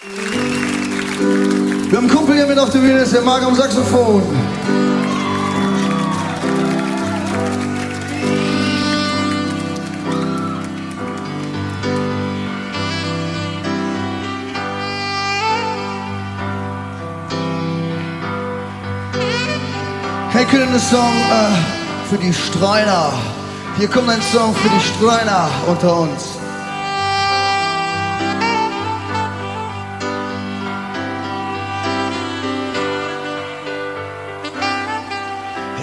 Wir haben einen Kumpel hier mit auf der Bühne, ist der Marc am Saxophon. Hey, können einen Song für die Streuner. Hier kommt ein Song für die Streuner unter uns.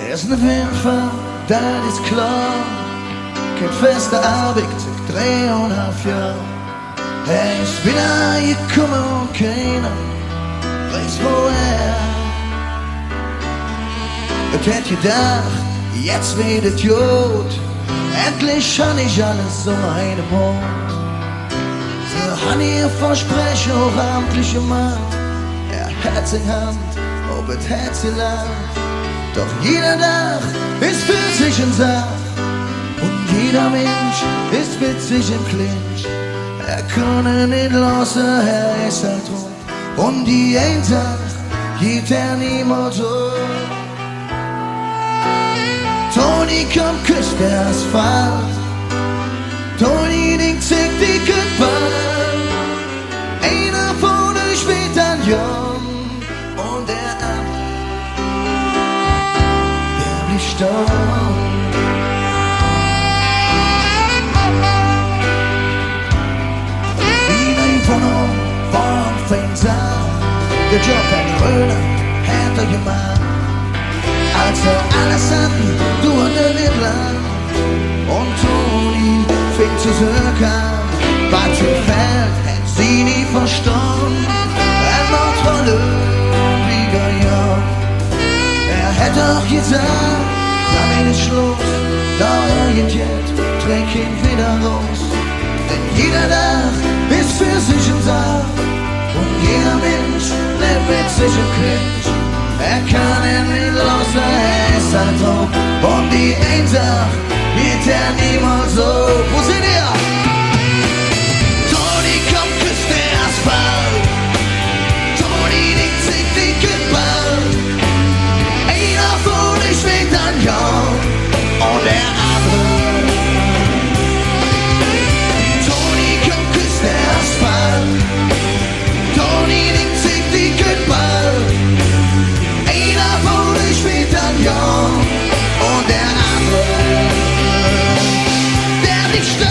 Er ist eine Wimper, das ist klar. Kein fester Arbeit, 3,5 Jahre. Er ist wieder gekommen und keiner weiß woher. Ich hätte gedacht, jetzt wird es gut. Endlich han ich alles um einen Mund. So han ihr Versprechen auch amtliche Macht. Er hat in Hand, ob es Herz gelangt. Doch jeder Tag ist für sich ein Sach. Und jeder Mensch ist mit sich im Clinch. Er kann nicht lassen, er ist halt rum. Und die einen Tag geht er niemals um. Toni küss der Asphalt. Toni zieht die Goodbye. Einer von euch spielt dann jung. Und der andere, der blieb stumm. Wieder in Wohnung, warm fängt's an. Der Job hat Gröner, hat er gemacht. Als wir alles hatten, du und der Wittler. Und Toni fing zu zurückern. Was im Feld hätt sie nie verstanden. Er war tolle Flieger, er hätte auch gesagt, damit ist Schluss. Doch irgendjet trägt ihn wieder raus. Denn jeder Tag ist für sich ein Tag. Und jeder Mensch lebt mit sich im Clinch. Er kann ihn nicht lassen, er ist halt drauf. Und die Einsach wird er niemals so. Wo seht ihr? Toni küss der Asphalt. Toni singt die Goodbye. Einer von euch schlägt dann ja und der andere. Toni küss der Asphalt. Toni singt die Goodbye. Ja, und der andere, der nicht stirbt.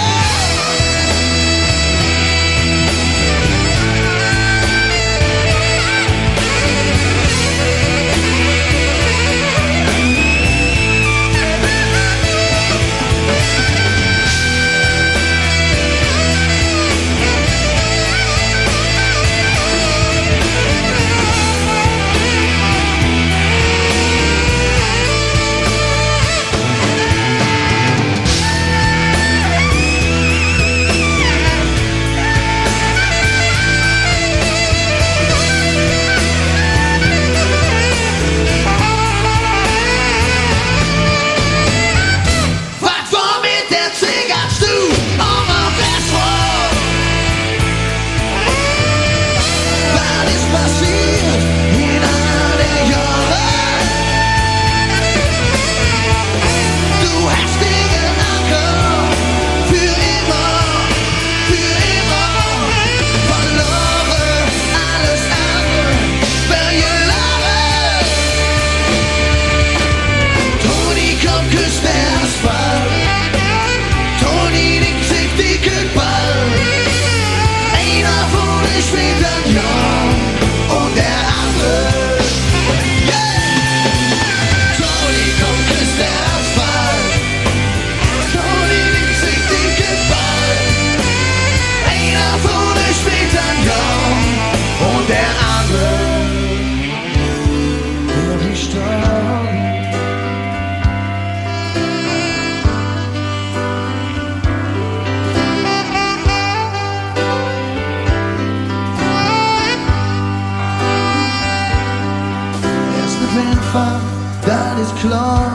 Das ist klar,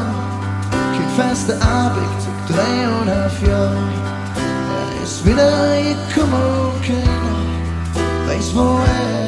kein feste Arbeit, 3,5 Jahre. Er ist wieder gekommen und keiner weiß woher.